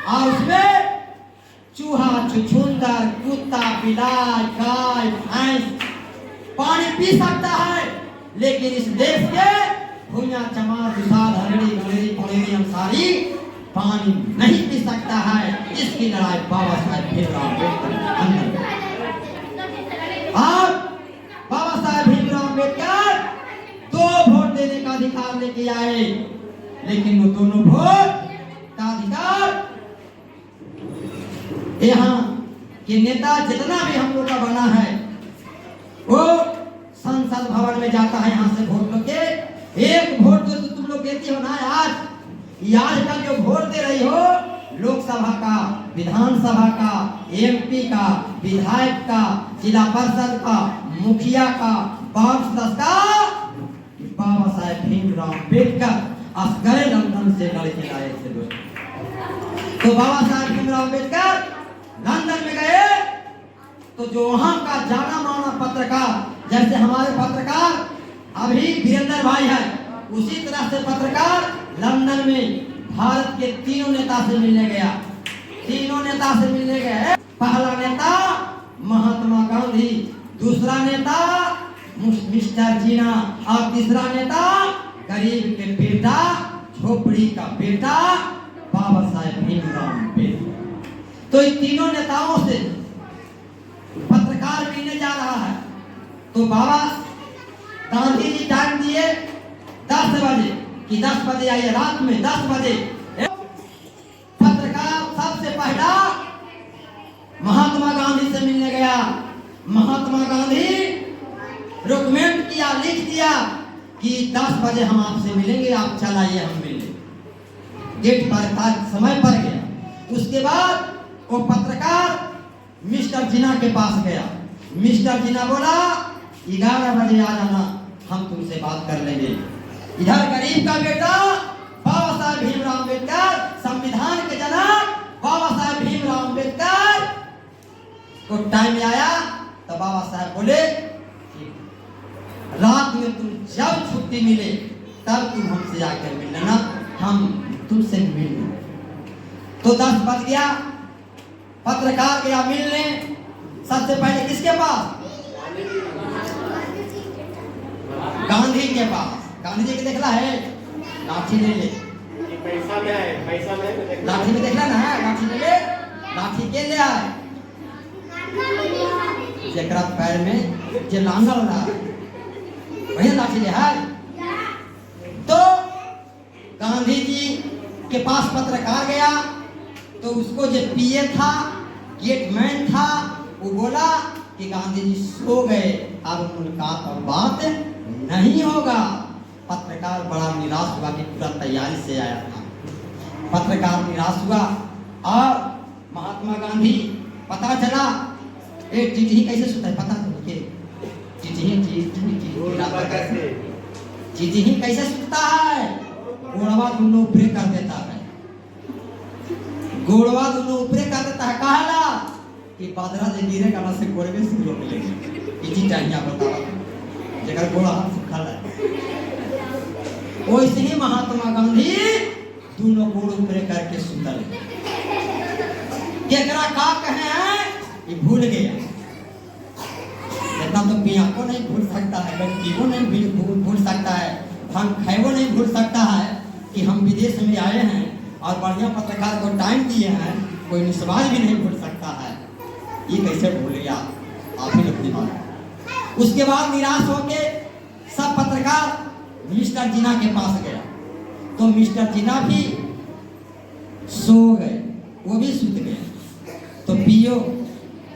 और उसमें चूहा, छुछुंदर, कुत्ता, बिलाई, गाय, भैंस पानी पी सकता है, लेकिन इस देश के भूया, चमार, दुसाल, हरड़ी, गणेरी, पुणेरी, अंसारी पानी नहीं पी सकता है। इसकी लड़ाई बाबा साहेब भीमराव अम्बेडकर और बाबा साहेब भीमराव अम्बेडकर 2 वोट देने का अधिकार लेके आए, लेकिन वो दोनों वोट का अधिकार यहाँ के नेता जितना भी हम लोग का बना है वो संसद भवन में जाता है, यहाँ से वोट लेके 1 वोट जो तुम लोग देती हो ना आज का जो वोट दे रही हो लोकसभा का, विधानसभा का, एमपी का, विधायक का, जिला परिषद का, मुखिया का, वार्ड सदस्य का, बाबा साहेब भीमराव अम्बेडकर असगरे लंदन से लड़के लाए थे दोस्तों। तो बाबा साहेब भीमराव अम्बेडकर लंदन में गए तो जो वहां का जाना माना पत्रकार, जैसे हमारे पत्रकार अभी वीरेंद्र भाई है, उसी तरह से पत्रकार लंदन में भारत के 3 नेता से मिलने गया। 3 नेता से मिलने गए। पहला नेता महात्मा गांधी, दूसरा नेता मिस्टर जीना और तीसरा नेता गरीब के बेटा, झोपड़ी का बेटा बाबा साहेब भीमराव अम्बेडकर। तो इन 3 नेताओं से पत्रकार मिलने जा रहा है। तो बाबा गांधी जी टाइम दिए 10 बजे कि 10 बजे आइए, रात में 10 बजे पत्रकार सबसे पहला महात्मा गांधी से मिलने गया। महात्मा गांधी रिकमेंड किया, लिख दिया कि 10 बजे हम आपसे मिलेंगे, आप चलाइए, हम मिलेंगे। डेट पर समय पर गया। उसके बाद वो पत्रकार मिस्टर जिना के पास गया। मिस्टर जिना बोला 11 बजे आ जाना, हम तुमसे बात कर लेंगे। इधर गरीब का बेटा बाबा साहेब भीमराव अम्बेडकर, संविधान के जनक बाबा साहेब भीमराव अम्बेडकर को टाइम आया तो बाबा साहेब बोले रात में तुम जब छुट्टी मिले तब तुम हमसे आकर मिल लेना, हम तुमसे मिल लेंगे। तो 10 बज गया, पत्रकार गया मिलने। सबसे पहले किसके पास? गांधी के पास। गांधी जी के देखला है, लाठी ले ले, पैसा में है, पैसा में लाठी में देखला ना है, लाठी ले ले, लाठी के ले आए जेकरा पैर में जे लांगल रहा वही लाठी ले है। तो गांधी जी के पास पत्रकार गया तो उसको जो पीए था, गेटमैन था, वो बोला कि गांधी जी सो गए, अब मुलाकात और बात नहीं होगा। पत्रकार बड़ा निराश हुआ कि पूरा तैयारी से आया था। पत्रकार निराश हुआ और महात्मा गांधी पता चला टीटी कैसे सुता है, पता है टीटी कैसे सुता है? गोड़वा दोनों ऊपरे कर देता है, गोड़वा दोनों ऊपरे कर देता है। कहला कि बादरा जे गिरे गाना से गोड़वे से रोक लेंगे। इजी टाइया बतावा जेकर गोड़ा हाथ सुखल है। वैसे ही महात्मा गांधी दोनों गोड़ ऊपरे करके सुतल। केकरा का कहे हैं ये भूल गया। इतना तो पिया को नहीं भूल सकता है, लड़की को नहीं भूल सकता है, हम खैबो नहीं भूल सकता है कि हम विदेश में आए हैं और बढ़िया पत्रकार को टाइम दिए हैं, कोई निस्वाल भी नहीं भूल सकता है। ये कैसे भूल गया? आप ही लोग दिमाग। उसके बाद निराश होके सब पत्रकार मिस्टर जिना के पास गया तो मिस्टर जिना भी सो गए, वो भी सुत गए। तो पीओ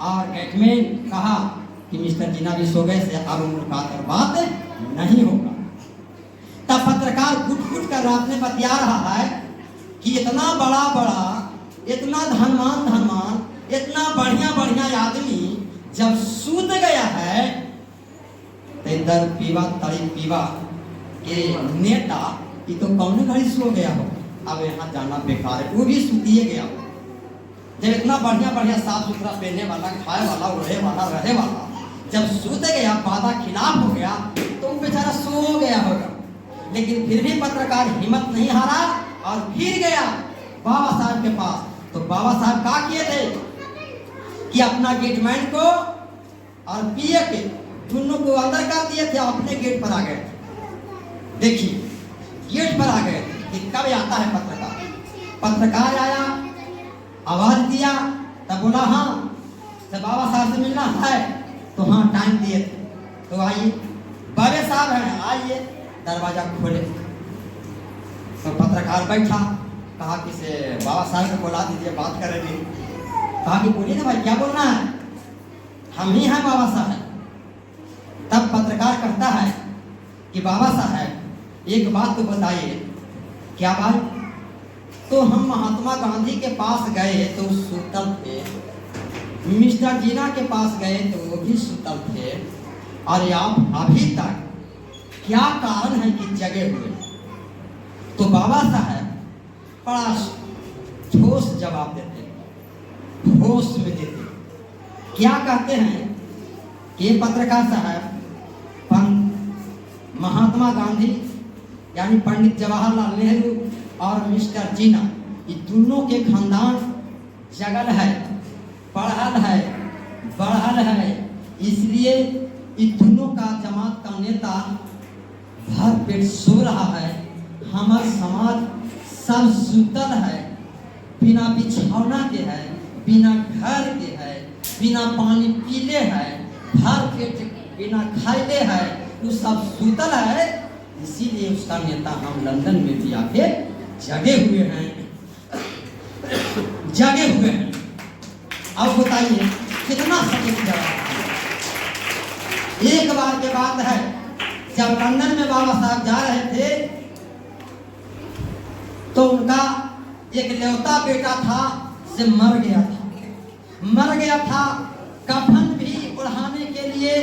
और गेटमैन कहा कि मिस्टर जिना भी सो गए से अब मुलाकात और बात नहीं होगा। तब पत्रकार घुट कर रात में बतिया रहा है कि इतना बड़ा इतना धनवान इतना बढ़िया आदमी जब सूत गया है तो इधर पीवा तड़ी पीवा के नेता ये तो कौन घड़ी सो गया हो, अब यहाँ जाना बेकार है, वो भी सूतिए गया। जब इतना बढ़िया साफ सुथरा पहनने वाला, खाए वाला, उड़े वाला, रहे वाला जब सूत गया, वादा खिलाफ हो गया तो वो बेचारा सो गया होगा। लेकिन फिर भी पत्रकार हिम्मत नहीं हारा और फिर गया बाबा साहब के पास। तो बाबा साहब क्या किए थे कि अपना गेटमैन को और पीए के दोनों को अंदर कर दिए थे, अपने गेट पर आ गए थे। देखिए गेट पर आ गए थे कि कब आता है पत्रकार। पत्रकार आया, आवाज दिया, तब बोला हाँ तो बाबा साहब से मिलना है, तो हाँ टाइम दिए थे, तो आइए बाबे साहब हैं, आइए। दरवाजा खोले तो पत्रकार बैठा, कहा कि से बाबा साहब को बुला दीजिए, बात करेंगे। कहा कि बोलिए ना भाई क्या बोलना है, हम ही हैं बाबा साहब। तब पत्रकार कहता है कि बाबा साहब एक बात तो बताइए। क्या बात? तो हम महात्मा गांधी के पास गए तो सुतल थे, मिस्टर जीना के पास गए तो वो भी सुतल थे, और आप अभी तक क्या कारण है कि जगे हुए? तो बाबा साहब बड़ा ठोस जवाब देते, होश में देते। क्या कहते हैं कि पत्रकार साहब, महात्मा गांधी यानी पंडित जवाहरलाल नेहरू और मिस्टर जीना, ये दोनों के खानदान जगल है, पढ़ल है, बढ़ल है, इसलिए इन दोनों का जमात का नेता भर पेट सो रहा है। हमारा समाज सब सुतल है, बिना बिछौना के है, बिना घर के है, बिना पानी पीले है, भर पेट बिना खाइले है, वो सब सुतल है। इसीलिए उसका नेता हम लंदन में भी आके जगे हुए हैं, जगे हुए हैं। अब बताइए कितना सटीक जवाब। एक बार की बात है, जब लंदन में बाबा साहब जा रहे थे तो उनका एक न्योता बेटा था से मर गया था। कफन भी उड़ाने के लिए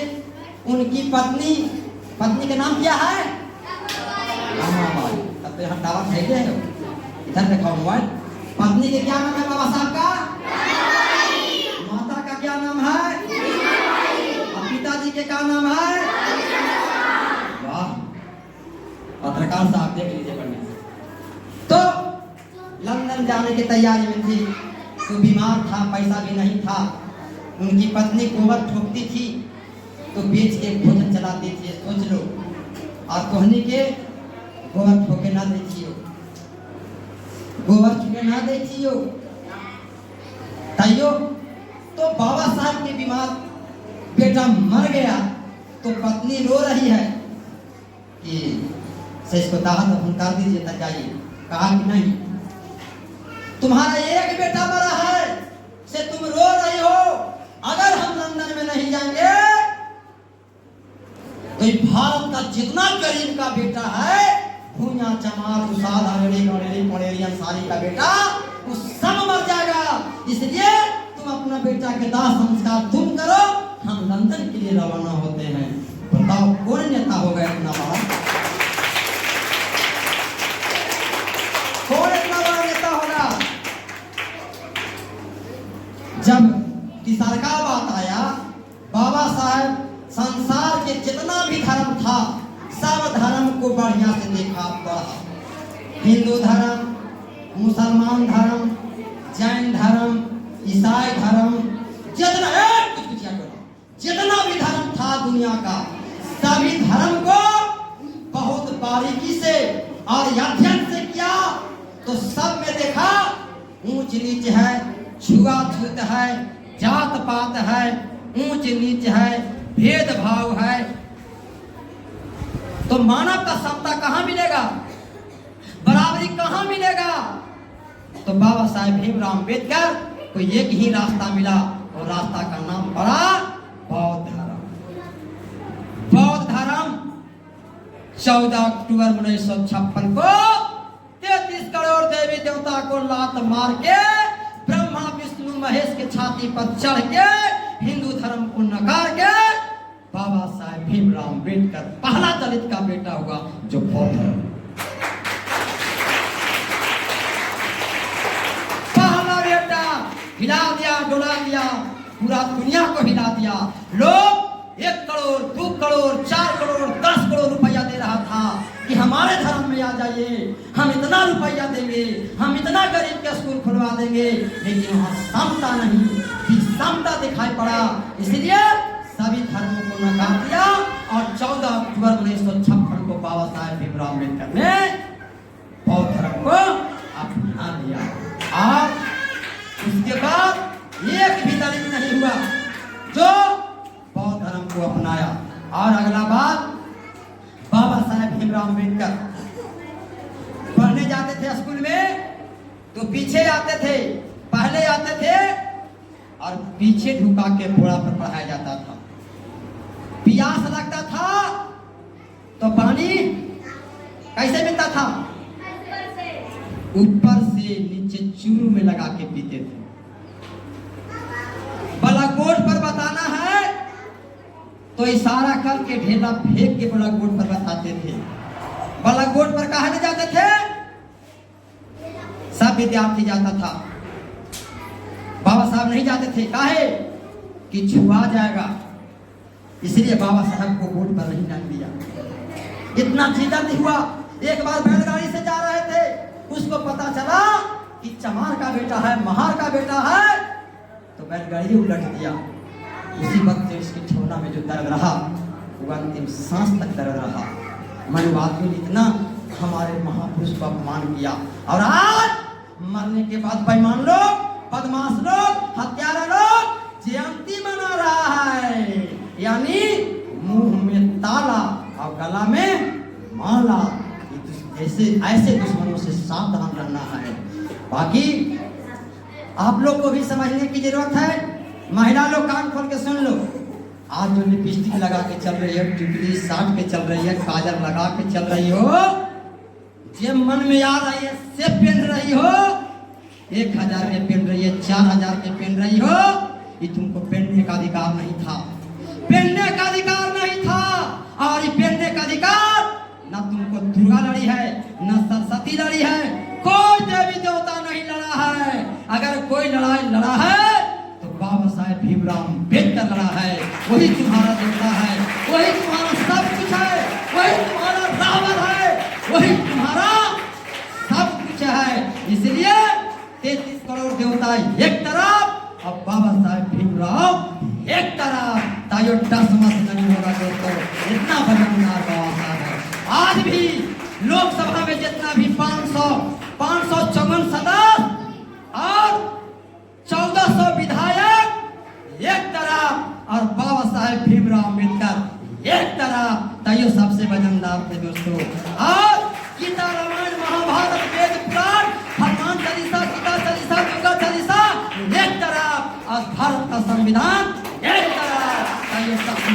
उनकी पत्नी का नाम क्या है? तब तो यहाँ दावा है, इधर देखो मोबाइल। पत्नी के क्या नाम है बाबा साहब का? माता का क्या नाम है? और पिताजी के क्या नाम है? वाह, पत्रकार साहब देख लीजिए पढ़ने। तो लंदन जाने की तैयारी में थी, तो बीमार था, पैसा भी नहीं था। उनकी पत्नी गोबर ठोकती थी तो बेच के भोजन चलाती थी, सोच लो। और कहनी के गोबर ठोके ना देखियो, गोबर ठोके ना देखियो ताइयो। तो बाबा साहब के बीमार बेटा मर गया तो पत्नी रो रही है कि से इसको दाह दफन कर दीजिए तक जाइए। कहा कि नहीं, तुम्हारा एक बेटा मरा है से तुम रो रही हो, अगर हम लंदन में नहीं जाएंगे तो भारत का जितना गरीब का बेटा है, भूया चमार उसाद अरेड़ी अंसारी का बेटा, वो सब मर जाएगा। इसलिए तुम अपना बेटा के दाह संस्कार तुम करो, हम लंदन के लिए रवाना होते हैं। बताओ कौन नेता होगा इतना बड़ा? कौन इतना बड़ा नेता होगा? जब तीसरा बात आया, बाबा साहब संसार के जितना भी धर्म था सब धर्म को बढ़िया से देखा, पढ़ा। हिंदू धर्म, मुसलमान धर्म, जैन धर्म, ईसाई धर्म, जितना भी धर्म था दुनिया का, सभी धर्म को बहुत बारीकी से और अध्ययन से किया। तो सब में देखा ऊंच नीच है, छुआछूत है, जात पात है, ऊंच नीच है, भेदभाव है। तो मानव का समता कहां मिलेगा? बराबरी कहां मिलेगा? तो बाबा साहेब भीमराव अम्बेडकर को एक ही रास्ता मिला, और रास्ता का नाम पड़ा बौद्ध धर्म। बौद्ध धर्म 14 अक्टूबर 1956 को 33 करोड़ देवी देवता को लात मार के, ब्रह्मा विष्णु महेश के छाती पर चढ़ के, हिंदू धर्म को नकार के, बाबा साहेब भीमराव अम्बेडकर पहला दलित का बेटा हुआ जो बौद्ध धर्म। पहला बेटा हिला दिया, डुला दिया, पूरा दुनिया को हिला दिया। लोग 1 करोड़, 2 करोड़, 4 करोड़, 10 करोड़ रुपया दे रहा था कि हमारे धर्म में आ जाइए, हम इतना रुपया देंगे, हम इतना गरीब के स्कूल खुलवा बुला देंगे, लेकिन वहाँ समता नहीं, विषमता दिखाई पड़ा। इसलिए सभी धर्मों को नकार दिया और 14 अक्टूबर 1956 को बाबा साहेब भीमराव अम्बेडकर ने बौद्ध धर्म को अपना लिया। और उसके बाद एक भी दलित नहीं हुआ जो बौद्ध धर्म को अपनाया। और अगला बात, बाबा साहेब भीमराव अम्बेडकर पढ़ने जाते थे स्कूल में तो पीछे आते थे, पहले आते थे और पीछे झुका के बोरा पर पढ़ाया जाता था। प्यास लगता था तो पानी कैसे मिलता था? ऊपर से नीचे चूरू में लगा के पीते थे। ब्लैक बोर्ड पर बताना है तो इशारा करके ढेला फेंक के ब्लैक बोर्ड पर बताते थे। ब्लैक बोर्ड पर कहा नहीं जाते थे, सब विद्यार्थी जाता था, बाबा साहब नहीं जाते थे। काहे कि छुआ जाएगा, इसलिए बाबा साहब को बोर्ड पर नहीं डाल दिया। इतना चीजा नहीं हुआ। एक बार बैलगाड़ी से जा रहे थे, उसको पता चला कि चमार का बेटा है, महार का बेटा है, तो बैलगाड़ी उलट दिया। उसी वक्त से उसकी ठेवना में जो दर्द रहा वो अंतिम सांस तक दर्द रहा। मानवादियों ने इतना हमारे महापुरुष को अपमान किया और आज मरने के बाद बेईमान लोग, बदमाश लोग, हत्यारा लोग जयंती मना रहा है, यानी मुंह में ताला और गला में माला। ऐसे दुश्मनों से सावधान रहना है। बाकी आप लोग को भी समझने की जरूरत है। महिला लोग कान खोल के सुन लो। आज जो लिपस्टिक लगा के चल रही है, टिकली साट के चल रही है, काजल लगा के चल रही हो, जे मन में आ रही है से पहन रही हो, 1000 के पहन रही है, 4000 के पहन रही हो, ये तुमको पहनने का अधिकार नहीं था। पहनने का अधिकार नहीं था। और ये पहनने का अधिकार ना तुमको दुर्गा लड़ी है, ना सरस्वती लड़ी है, कोई देवी देवता नहीं लड़ा है। अगर कोई लड़ाई लड़ा है तो बाबा साहेब भीमराव अम्बेडकर लड़ा है। वही तुम्हारा देवता है, वही तुम्हारा सब कुछ है, वही तुम्हारा रावण है, वही तुम्हारा सब कुछ है। इसलिए 33 करोड़ देवता एक तरफ और बाबा साहेब भीमराव एक तरफ। तायो दस मत नहीं होगा दोस्तों, इतना वजनदार बाबा साहब है। आज भी लोकसभा में जितना भी 554 सदस्य और 1400 विधायक एक तरफ और बाबा साहेब भीमराव अम्बेडकर एक तरफ। ताइयो सबसे वजनदार थे दोस्तों। और गीता, रामायण, महाभारत, वेद, पुराण, हनुमान चालीसा, गीता चालीसा, दुर्गा चालीसा एक तरफ और भारत का संविधान एक तरफ। ताइयो सबसे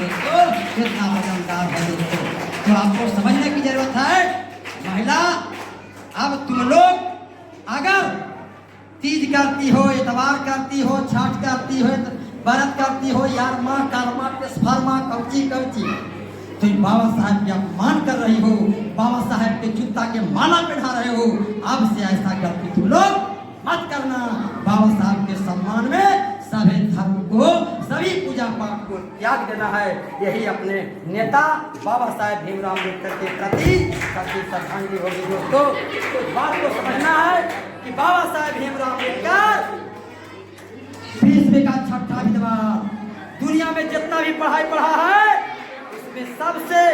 दोस्तों कितना वजनदार है दोस्तों, तो आपको समझने की जरूरत है। महिला, अब तुम लोग अगर तीज करती हो, इतवार करती हो, छठ करती हो, व्रत करती हो, यार माँ कारमा टेस्फार्मा कौची कौची, तो बाबा साहब के अपमान कर रही हो, बाबा साहब के जूता के माला पहना रहे हो। अब से ऐसा करती तुम लोग मत करना। बाबा साहब के सम्मान में सभी धर्म को, सभी पूजा पाठ को त्याग देना है। यही अपने नेता बाबा साहेब भीमराव अम्बेडकर के प्रति सबकी श्रद्धांजलि होगी दोस्तों। तो इस बात को समझना है कि बाबा साहेब भीमराव अम्बेडकर विश्व का छठा विद्वान, दुनिया में जितना भी पढ़ाई पढ़ा है उसमें सबसे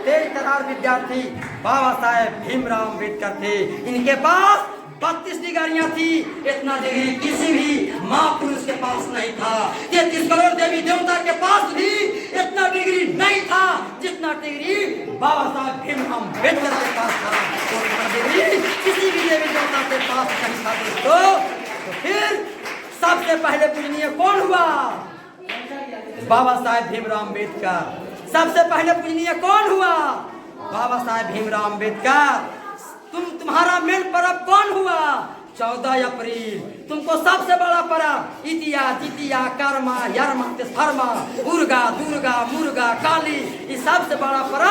तेज तरार विद्यार्थी बाबा साहेब भीमराव अम्बेडकर थे। इनके पास 32 डिग्रियां थी। इतना डिग्री किसी भी महापुरुष के पास नहीं था। 33 करोड़ देवी देवता के पास भी इतना डिग्री नहीं था जितना डिग्री बाबा साहब भीमराव अम्बेडकर के पास था। तो इतना डिग्री किसी भी देवी देवता के पास नहीं था दोस्तों। तो फिर सबसे पहले पूजनीय कौन हुआ? बाबा साहेब भीमराव अम्बेडकर। सबसे पहले पूजनीय कौन हुआ? बाबा साहेब भीमराव अम्बेडकर। तुम्हारा मेन पर्व कौन हुआ? 14 अप्रैल। तुमको सबसे बड़ा पर्व इतिया, जितिया, कर्मा, यरमा, तेस्फरमा, उर्गा, दुर्गा, मुर्गा, काली, ये सबसे बड़ा पर्व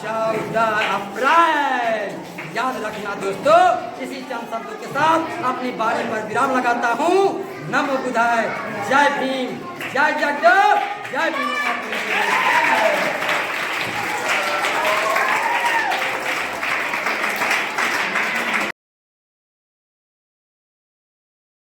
14 अप्रैल। याद रखना दोस्तों। इसी चंद शब्दों के साथ अपनी बारी पर विराम लगाता हूँ। नमो बुद्धाय। जय भीम, जय जगदेव, जय भीम।